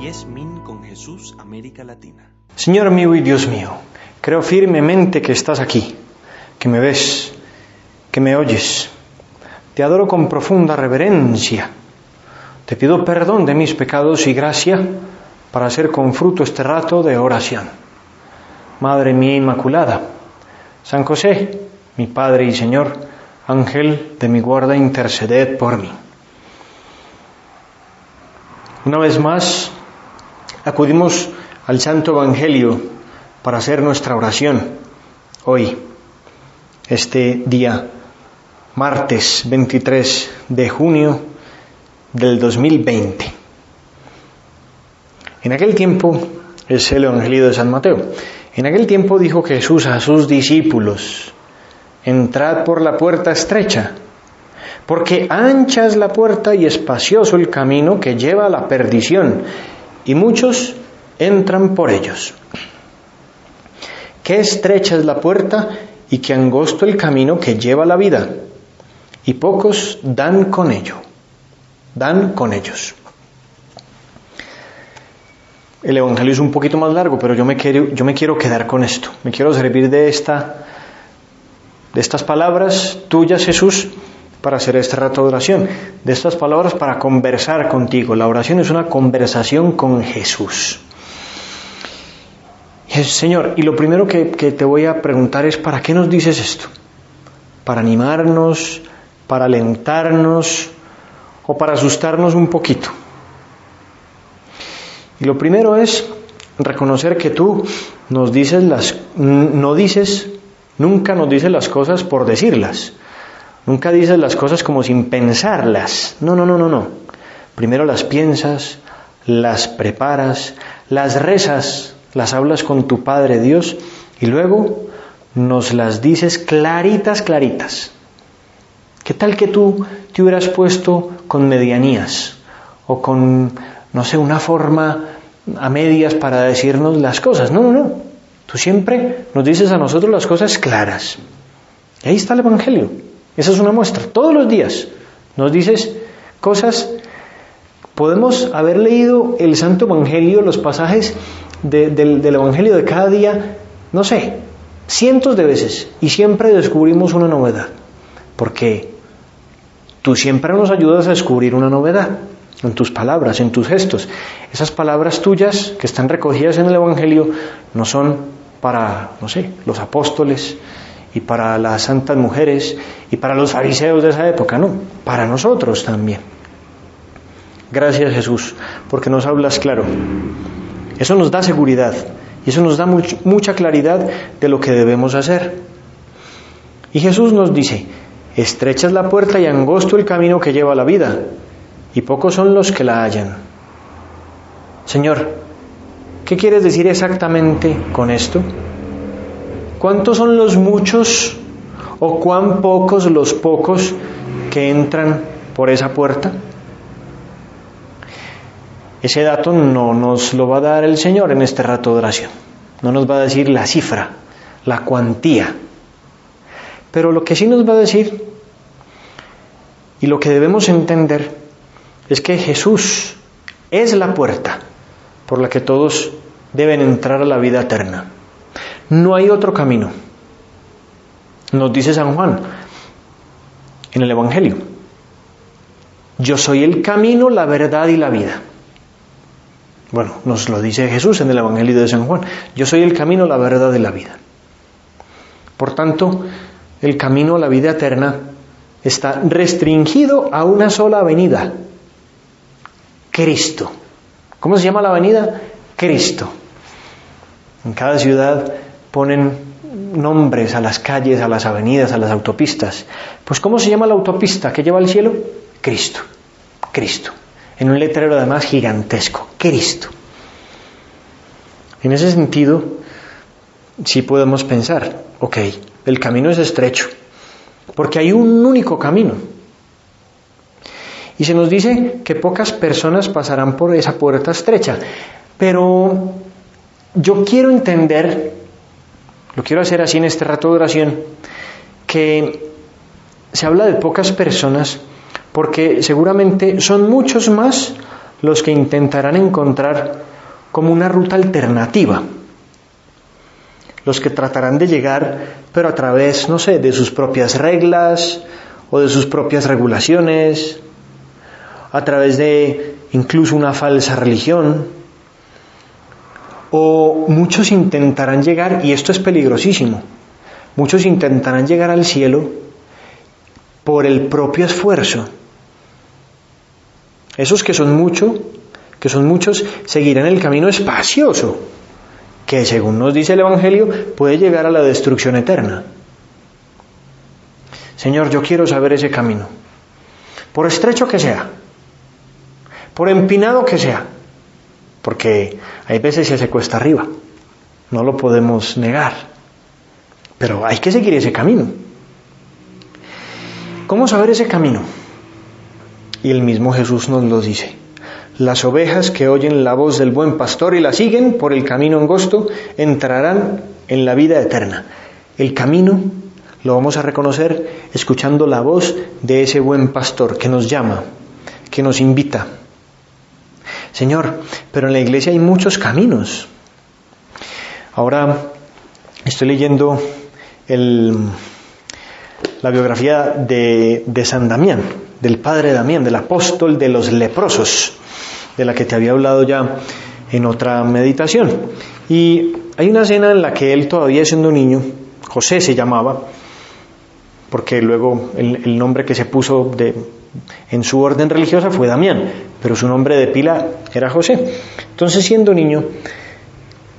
10 Min con Jesús, América Latina. Señor mío y Dios mío, creo firmemente que estás aquí, que me ves, que me oyes. Te adoro con profunda reverencia. Te pido perdón de mis pecados y gracia para hacer con fruto este rato de oración. Madre mía Inmaculada, San José, mi Padre y Señor, Ángel de mi guarda, interceded por mí. Una vez más, acudimos al Santo Evangelio para hacer nuestra oración hoy, este día, martes 23 de junio del 2020. En aquel tiempo, es el Evangelio de San Mateo, en aquel tiempo dijo Jesús a sus discípulos: entrad por la puerta estrecha, porque ancha es la puerta y espacioso el camino que lleva a la perdición, y muchos entran por ellos. Qué estrecha es la puerta y qué angosto el camino que lleva a la vida, y pocos dan con ellos. El Evangelio es un poquito más largo, pero yo me quiero quedar con esto. Me quiero servir de estas palabras tuyas, Jesús, para hacer este rato de oración, de estas palabras para conversar contigo. La oración es una conversación con Jesús. Señor, y lo primero que te voy a preguntar es: ¿para qué nos dices esto? ¿Para animarnos, para alentarnos o para asustarnos un poquito? Y lo primero es reconocer que tú nunca nos dices las cosas por decirlas. Nunca dices las cosas como sin pensarlas. No. Primero las piensas, las preparas, las rezas, las hablas con tu Padre Dios y luego nos las dices claritas. ¿Qué tal que tú te hubieras puesto con medianías o con, una forma a medias para decirnos las cosas? No. Tú siempre nos dices a nosotros las cosas claras. Y ahí está el Evangelio. Esa es una muestra. Todos los días nos dices cosas. Podemos haber leído el Santo Evangelio, los pasajes del Evangelio de cada día, cientos de veces, y siempre descubrimos una novedad, porque tú siempre nos ayudas a descubrir una novedad en tus palabras, en tus gestos. Esas palabras tuyas que están recogidas en el Evangelio no son para, los apóstoles y para las santas mujeres y para los fariseos de esa época, no, para nosotros también. Gracias, Jesús, porque nos hablas claro. Eso nos da seguridad y eso nos da mucha claridad de lo que debemos hacer. Y Jesús nos dice: estrecha es la puerta y angosto el camino que lleva a la vida, y pocos son los que la hallan. Señor, ¿qué quieres decir exactamente con esto? ¿Cuántos son los muchos o cuán pocos los pocos que entran por esa puerta? Ese dato no nos lo va a dar el Señor en este rato de oración. No nos va a decir la cifra, la cuantía. Pero lo que sí nos va a decir, y lo que debemos entender, es que Jesús es la puerta por la que todos deben entrar a la vida eterna. No hay otro camino. Nos dice San Juan en el Evangelio: yo soy el camino, la verdad y la vida. Bueno, nos lo dice Jesús en el Evangelio de San Juan: yo soy el camino, la verdad y la vida. Por tanto, el camino a la vida eterna está restringido a una sola avenida: Cristo. ¿Cómo se llama la avenida? Cristo. En cada ciudad ponen nombres a las calles, a las avenidas, a las autopistas. Pues ¿cómo se llama la autopista que lleva al cielo? Cristo. En un letrero además gigantesco: Cristo. En ese sentido, sí podemos pensar, el camino es estrecho, porque hay un único camino. Y se nos dice que pocas personas pasarán por esa puerta estrecha. Pero yo quiero entender, lo quiero hacer así en este rato de oración, que se habla de pocas personas porque seguramente son muchos más los que intentarán encontrar como una ruta alternativa, los que tratarán de llegar, pero a través, no sé, de sus propias reglas o de sus propias regulaciones, a través de incluso una falsa religión. O muchos intentarán llegar, y esto es peligrosísimo, muchos intentarán llegar al cielo por el propio esfuerzo. Esos que son muchos, seguirán el camino espacioso, que según nos dice el Evangelio, puede llegar a la destrucción eterna. Señor, yo quiero saber ese camino, por estrecho que sea, por empinado que sea, porque hay veces que se cuesta arriba, no lo podemos negar, pero hay que seguir ese camino. ¿Cómo saber ese camino? Y el mismo Jesús nos lo dice: las ovejas que oyen la voz del buen pastor y la siguen por el camino angosto entrarán en la vida eterna. El camino lo vamos a reconocer escuchando la voz de ese buen pastor que nos llama, que nos invita. Señor, pero en la iglesia hay muchos caminos. Ahora estoy leyendo la biografía de San Damián, del padre Damián, del apóstol de los leprosos, de la que te había hablado ya en otra meditación. Y hay una escena en la que él, todavía siendo un niño, José se llamaba, porque luego el nombre que se puso en su orden religiosa fue Damián, pero su nombre de pila era José. Entonces, siendo niño,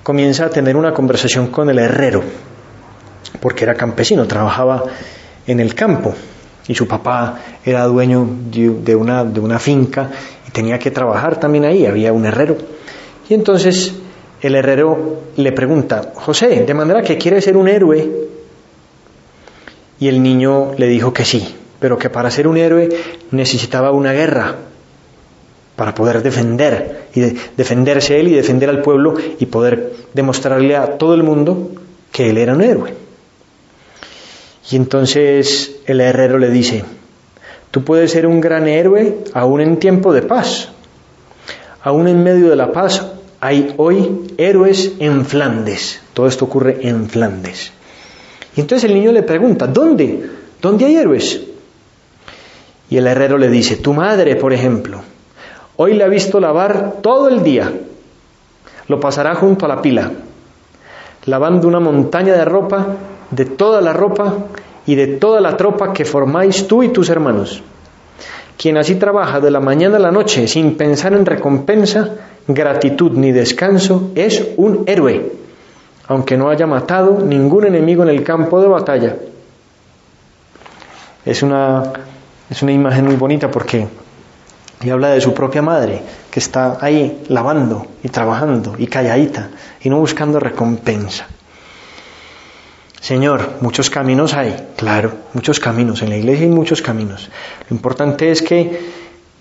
comienza a tener una conversación con el herrero, porque era campesino, trabajaba en el campo, y su papá era dueño de una finca y tenía que trabajar también ahí, había un herrero. Y entonces el herrero le pregunta: José, ¿de manera que quiere ser un héroe? Y el niño le dijo que sí, pero que para ser un héroe necesitaba una guerra para poder defenderse él y defender al pueblo y poder demostrarle a todo el mundo que él era un héroe. Y entonces el herrero le dice: tú puedes ser un gran héroe aún en tiempo de paz. Aún en medio de la paz hay hoy héroes en Flandes. Todo esto ocurre en Flandes. Y entonces el niño le pregunta: ¿dónde? ¿Dónde hay héroes? Y el herrero le dice: tu madre, por ejemplo, hoy la ha visto lavar todo el día. Lo pasará junto a la pila, lavando una montaña de ropa, de toda la ropa y de toda la tropa que formáis tú y tus hermanos. Quien así trabaja de la mañana a la noche sin pensar en recompensa, gratitud ni descanso, es un héroe, aunque no haya matado ningún enemigo en el campo de batalla. Es una imagen muy bonita porque le habla de su propia madre, que está ahí lavando y trabajando y calladita y no buscando recompensa. Señor, muchos caminos hay, claro, muchos caminos, en la iglesia hay muchos caminos. Lo importante es que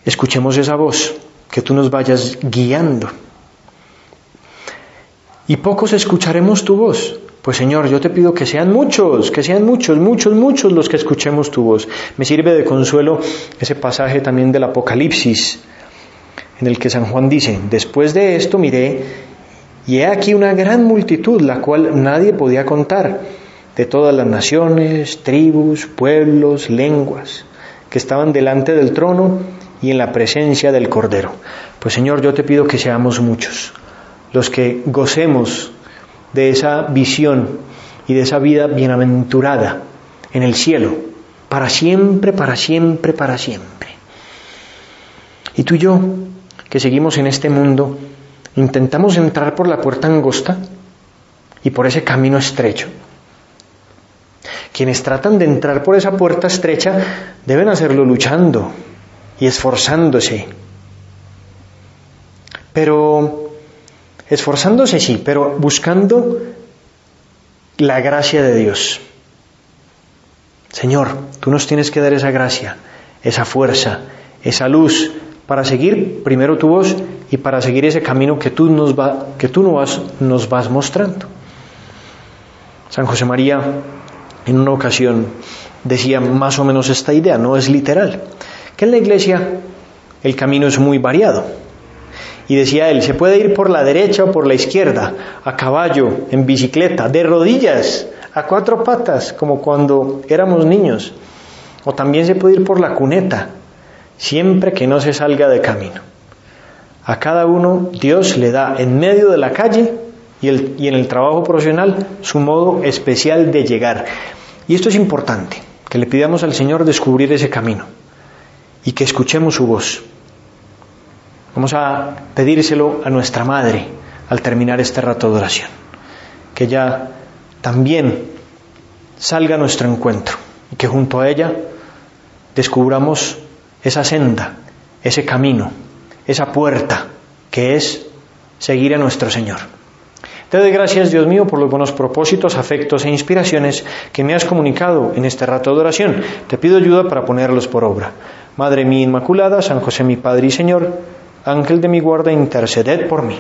escuchemos esa voz, que tú nos vayas guiando. Y pocos escucharemos tu voz. Pues Señor, yo te pido que sean muchos los que escuchemos tu voz. Me sirve de consuelo ese pasaje también del Apocalipsis, en el que San Juan dice: después de esto miré, y he aquí una gran multitud, la cual nadie podía contar, de todas las naciones, tribus, pueblos, lenguas, que estaban delante del trono y en la presencia del Cordero. Pues Señor, yo te pido que seamos muchos los que gocemos de esa visión y de esa vida bienaventurada en el cielo, para siempre, para siempre, para siempre. Y tú y yo, que seguimos en este mundo, intentamos entrar por la puerta angosta y por ese camino estrecho. Quienes tratan de entrar por esa puerta estrecha deben hacerlo luchando y esforzándose. Pero esforzándose sí, pero buscando la gracia de Dios. Señor, tú nos tienes que dar esa gracia, esa fuerza, esa luz para seguir primero tu voz y para seguir ese camino que tú nos vas mostrando. San José María en una ocasión decía más o menos esta idea, no es literal, que en la iglesia el camino es muy variado. Y decía él, se puede ir por la derecha o por la izquierda, a caballo, en bicicleta, de rodillas, a 4 patas, como cuando éramos niños. O también se puede ir por la cuneta, siempre que no se salga de camino. A cada uno Dios le da en medio de la calle y en el trabajo profesional su modo especial de llegar. Y esto es importante, que le pidamos al Señor descubrir ese camino y que escuchemos su voz. Vamos a pedírselo a nuestra Madre al terminar este rato de oración, que ella también salga a nuestro encuentro y que junto a ella descubramos esa senda, ese camino, esa puerta que es seguir a nuestro Señor. Te doy gracias, Dios mío, por los buenos propósitos, afectos e inspiraciones que me has comunicado en este rato de oración. Te pido ayuda para ponerlos por obra. Madre mía Inmaculada, San José mi Padre y Señor, Ángel de mi guarda, interceded por mí.